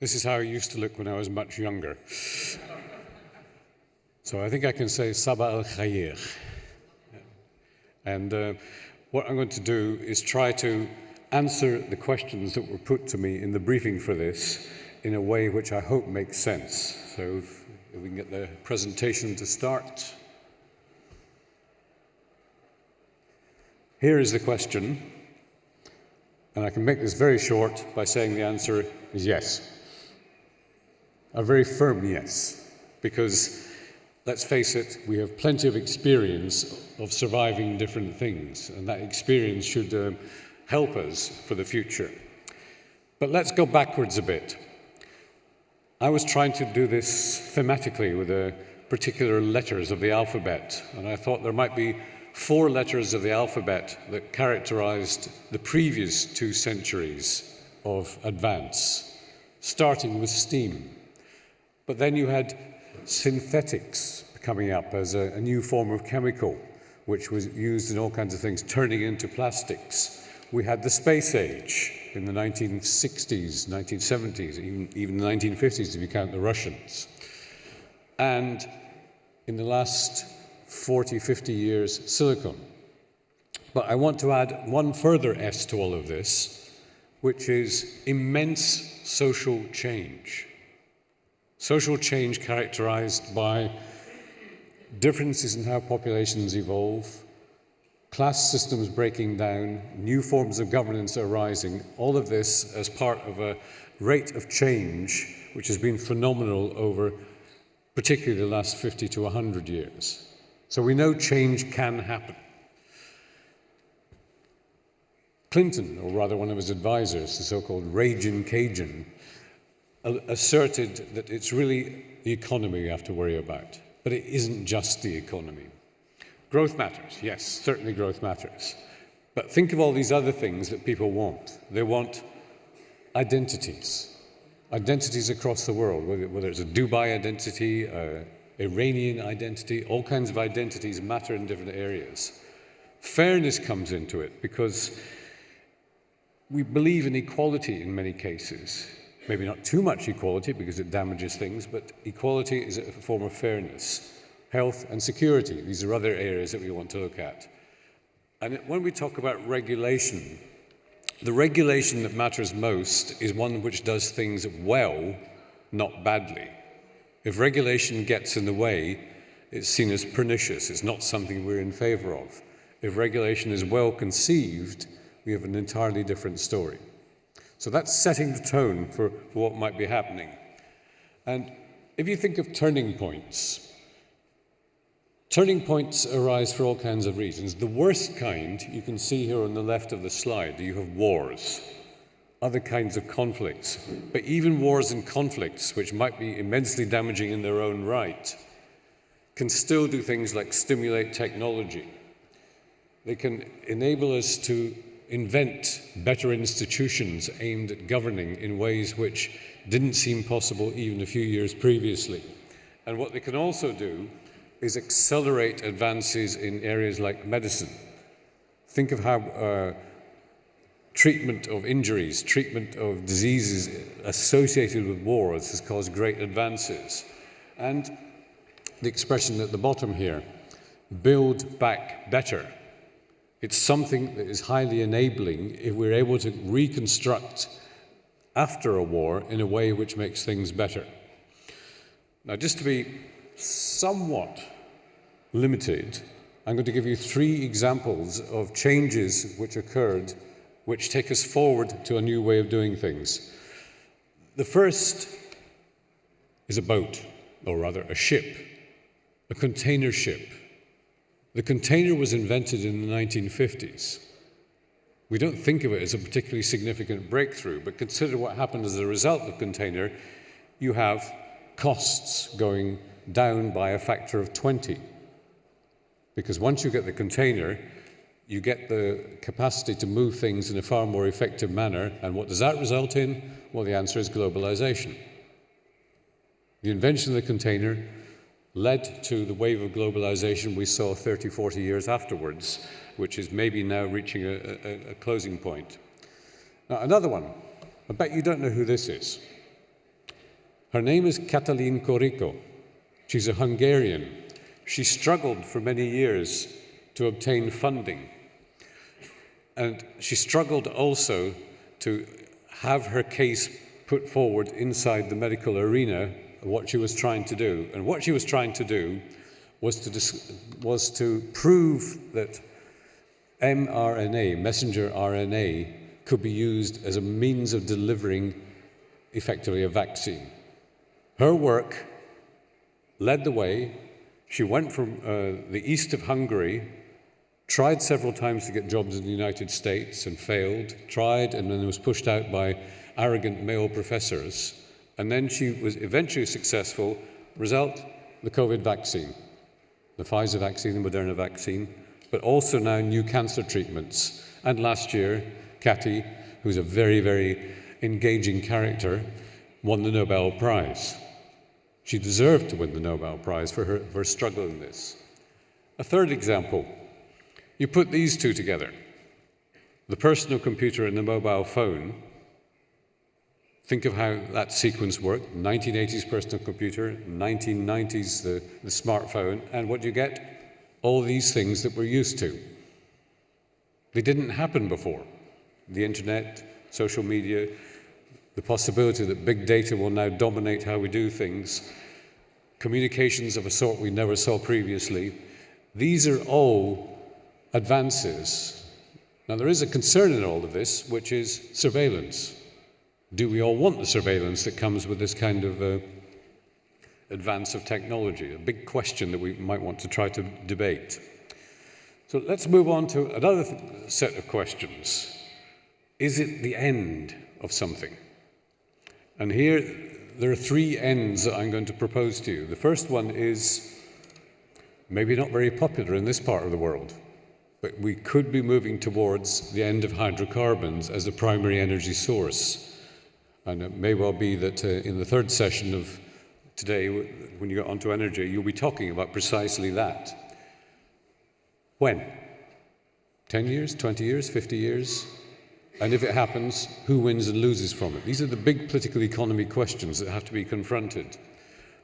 This is how I used to look when I was much younger. So I think I can say Sabah al-Khair. And what I'm going to do is try to answer the questions that were put to me in the briefing for this in a way which I hope makes sense. So if we can get the presentation to start. Here is the question, and I can make this very short by saying the answer is yes. A very firm yes, because let's face it, we have plenty of experience of surviving different things, and that experience should help us for the future. But let's go backwards a bit. I was trying to do this thematically with the particular letters of the alphabet, and I thought there might be 4 letters of the alphabet that characterized the previous 2 centuries of advance, starting with steam. But then you had synthetics coming up as a new form of chemical, which was used in all kinds of things, turning into plastics. We had the space age in the 1960s, 1970s, even the 1950s if you count the Russians. And in the last 40, 50 years, silicon. But I want to add one further S to all of this, which is immense social change. Social change characterized by differences in how populations evolve, class systems breaking down, new forms of governance arising, all of this as part of a rate of change which has been phenomenal over particularly the last 50 to 100 years. So we know change can happen. Clinton, or rather one of his advisors, the so-called Ragin' Cajun, asserted that it's really the economy you have to worry about. But it isn't just the economy. Growth matters, yes, certainly growth matters. But think of all these other things that people want. They want identities. Identities across the world, whether it's a Dubai identity, Iranian identity, all kinds of identities matter in different areas. Fairness comes into it because we believe in equality in many cases. Maybe not too much equality because it damages things, but equality is a form of fairness. Health and security, these are other areas that we want to look at. And when we talk about regulation, the regulation that matters most is one which does things well, not badly. If regulation gets in the way, it's seen as pernicious. It's not something we're in favor of. If regulation is well conceived, we have an entirely different story. So that's setting the tone for what might be happening. And if you think of turning points arise for all kinds of reasons. The worst kind, you can see here on the left of the slide, you have wars, other kinds of conflicts. But even wars and conflicts, which might be immensely damaging in their own right, can still do things like stimulate technology. They can enable us to invent better institutions aimed at governing in ways which didn't seem possible even a few years previously. And what they can also do is accelerate advances in areas like medicine. Think of how treatment of injuries, treatment of diseases associated with wars has caused great advances. And the expression at the bottom here, build back better. It's something that is highly enabling if we're able to reconstruct after a war in a way which makes things better. Now, just to be somewhat limited, I'm going to give you 3 examples of changes which occurred which take us forward to a new way of doing things. The first is a boat, or rather a ship, a container ship. The container was invented in the 1950s. We don't think of it as a particularly significant breakthrough, but consider what happened as a result of container. You have costs going down by a factor of 20. Because once you get the container, you get the capacity to move things in a far more effective manner. And what does that result in? Well, the answer is globalization. The invention of the container led to the wave of globalization we saw 30, 40 years afterwards, which is maybe now reaching a closing point. Now, another one. I bet you don't know who this is. Her name is Katalin Karikó. She's a Hungarian. She struggled for many years to obtain funding. And she struggled also to have her case put forward inside the medical arena, what she was trying to do. And what she was trying to do was to prove that mRNA, messenger RNA, could be used as a means of delivering effectively a vaccine. Her work led the way. She went from the east of Hungary, tried several times to get jobs in the United States and failed, tried and then was pushed out by arrogant male professors. And then she was eventually successful. Result, the COVID vaccine, the Pfizer vaccine, the Moderna vaccine, but also now new cancer treatments. And last year, Kati, who's a very, very engaging character, won the Nobel Prize. She deserved to win the Nobel Prize for her struggle in this. A third example, you put these two together, the personal computer and the mobile phone. Think of how that sequence worked, 1980s personal computer, 1990s the smartphone, and what you get? All these things that we're used to. They didn't happen before. The internet, social media, the possibility that big data will now dominate how we do things, communications of a sort we never saw previously. These are all advances. Now, there is a concern in all of this, which is surveillance. Do we all want the surveillance that comes with this kind of advance of technology? A big question that we might want to try to debate. So let's move on to another set of questions. Is it the end of something? And here, there are three ends that I'm going to propose to you. The first one is maybe not very popular in this part of the world, but we could be moving towards the end of hydrocarbons as a primary energy source. And it may well be that in the third session of today, when you get onto energy, you'll be talking about precisely that. When? 10 years, 20 years, 50 years? And if it happens, who wins and loses from it? These are the big political economy questions that have to be confronted,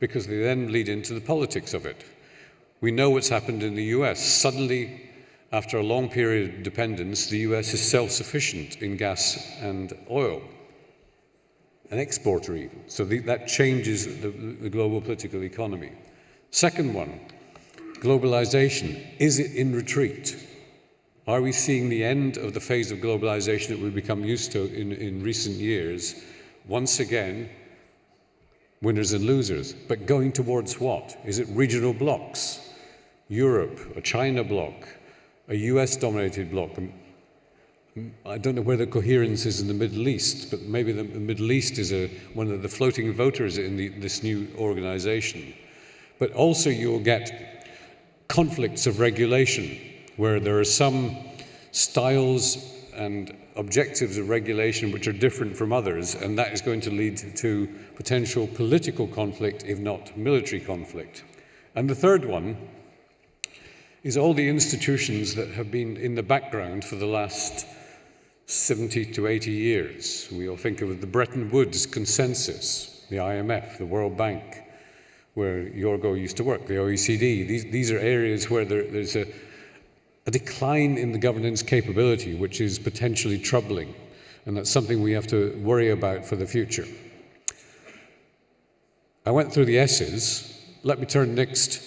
because they then lead into the politics of it. We know what's happened in the US. Suddenly, after a long period of dependence, the US is self-sufficient in gas and oil, an exporter even. So that changes the global political economy. Second one, globalization. Is it in retreat? Are we seeing the end of the phase of globalization that we've become used to in recent years? Once again, winners and losers. But going towards what? Is it regional blocks? Europe, a China bloc, a US-dominated bloc? I don't know where the coherence is in the Middle East, but maybe the Middle East is one of the floating voters in this new organization. But also you'll get conflicts of regulation, where there are some styles and objectives of regulation which are different from others, and that is going to lead to potential political conflict, if not military conflict. And the third one is all the institutions that have been in the background for the last 70 to 80 years. We all think of the Bretton Woods consensus, the IMF, the World Bank, where Yorgo used to work, the OECD. These are areas where there's a decline in the governance capability, which is potentially troubling, and that's something we have to worry about for the future. I went through the S's. Let me turn next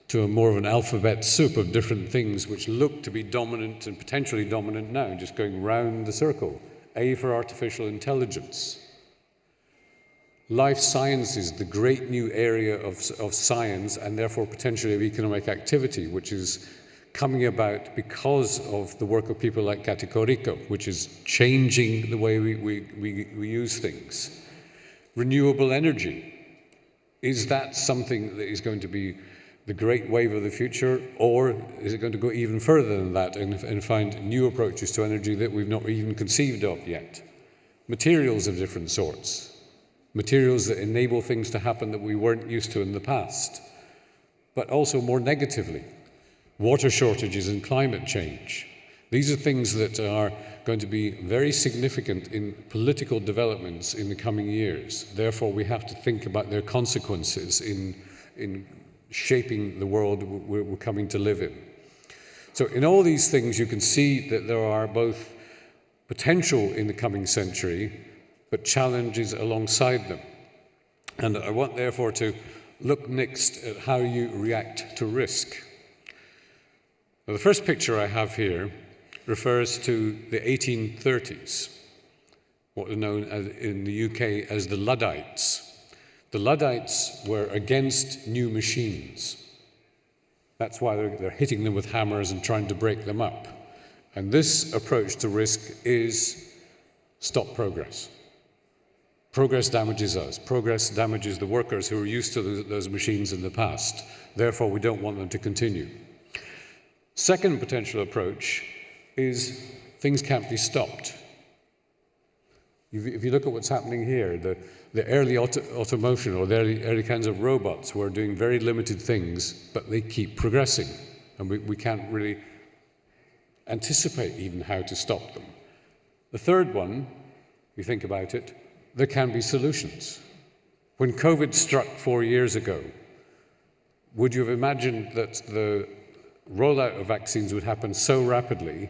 to a more of an alphabet soup of different things which look to be dominant and potentially dominant now, just going round the circle. A for artificial intelligence. Life sciences, the great new area of science and therefore potentially of economic activity, which is coming about because of the work of people like Kati Karikó, which is changing the way we use things. Renewable energy, is that something that is going to be the great wave of the future, or is it going to go even further than that and find new approaches to energy that we've not even conceived of yet? Materials of different sorts, materials that enable things to happen that we weren't used to in the past, but also more negatively, water shortages and climate change, These are things that are going to be very significant in political developments in the coming years. Therefore, we have to think about their consequences in shaping the world we're coming to live in. So in all these things, you can see that there are both potential in the coming century, but challenges alongside them. And I want, therefore, to look next at how you react to risk. Now, the first picture I have here refers to the 1830s, what are known in the UK as the Luddites. The Luddites were against new machines. That's why they're hitting them with hammers and trying to break them up. And this approach to risk is stop progress. Progress damages us. Progress damages the workers who are used to those machines in the past. Therefore, we don't want them to continue. Second potential approach is things can't be stopped. If you look at what's happening here, the early automotion or the early kinds of robots were doing very limited things, but they keep progressing. And we can't really anticipate even how to stop them. The third one, you think about it, there can be solutions. When COVID struck 4 years ago, would you have imagined that the rollout of vaccines would happen so rapidly,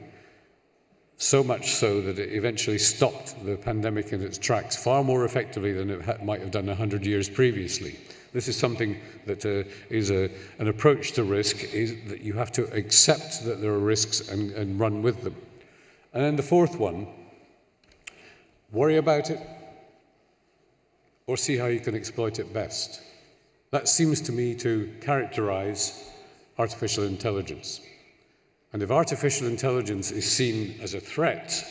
so much so that it eventually stopped the pandemic in its tracks far more effectively than it might have done 100 years previously? This is something that is an approach to risk, is that you have to accept that there are risks and run with them. And then the fourth one, worry about it or see how you can exploit it best. That seems to me to characterize artificial intelligence. And if artificial intelligence is seen as a threat,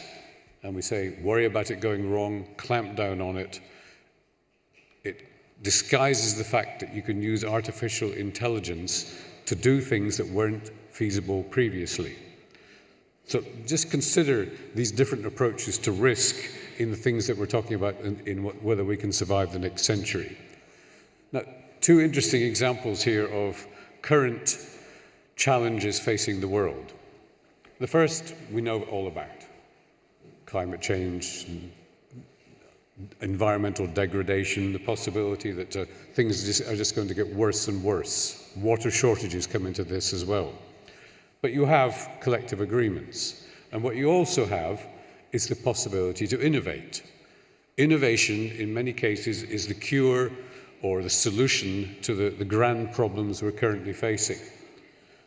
and we say, worry about it going wrong, clamp down on it, it disguises the fact that you can use artificial intelligence to do things that weren't feasible previously. So just consider these different approaches to risk in the things that we're talking about in whether we can survive the next century. Now, two interesting examples here of current challenges facing the world. The first we know all about: climate change, environmental degradation, the possibility that things are just going to get worse and worse. Water shortages come into this as well. But you have collective agreements. And what you also have is the possibility to innovate. Innovation, in many cases, is the cure or the solution to the grand problems we're currently facing.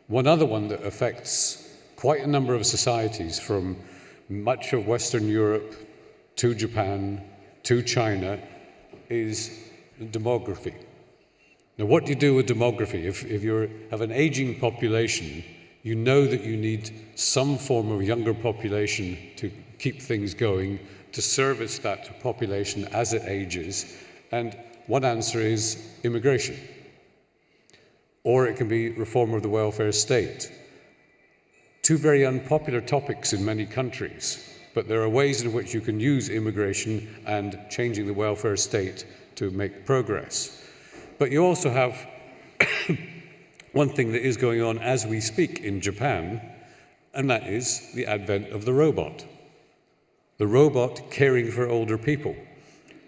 One other one that affects quite a number of societies, from much of Western Europe to Japan to China, is demography. Now, what do you do with demography? If you have an aging population, you know that you need some form of younger population to keep things going, to service that population as it ages. And one answer is immigration. Or it can be reform of the welfare state. Two very unpopular topics in many countries, but there are ways in which you can use immigration and changing the welfare state to make progress. But you also have one thing that is going on as we speak in Japan, and that is the advent of the robot. The robot caring for older people.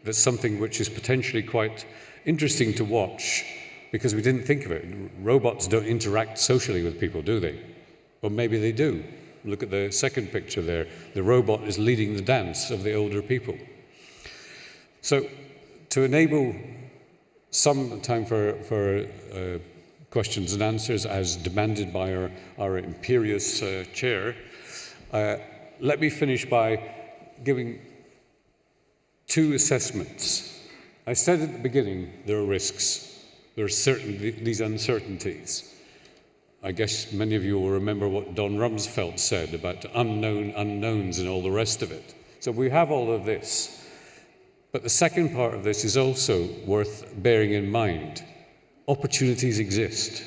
That's something which is potentially quite interesting to watch, because we didn't think of it. Robots don't interact socially with people, do they? Well, maybe they do. Look at the second picture there. The robot is leading the dance of the older people. So, to enable some time for questions and answers, as demanded by our imperious chair, let me finish by giving two assessments. I said at the beginning there are risks. There are these uncertainties. I guess many of you will remember what Don Rumsfeld said about unknown unknowns and all the rest of it. So we have all of this. But the second part of this is also worth bearing in mind. Opportunities exist.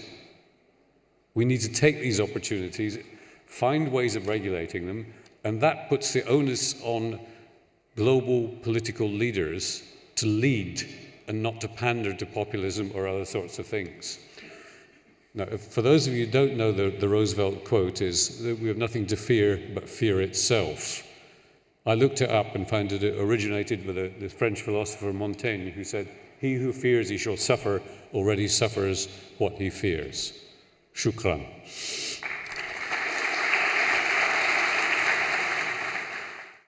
We need to take these opportunities, find ways of regulating them, and that puts the onus on global political leaders to lead and not to pander to populism or other sorts of things. Now, for those of you who don't know, the Roosevelt quote is that we have nothing to fear but fear itself. I looked it up and found that it originated with the French philosopher Montaigne, who said, "He who fears he shall suffer already suffers what he fears." Shukran.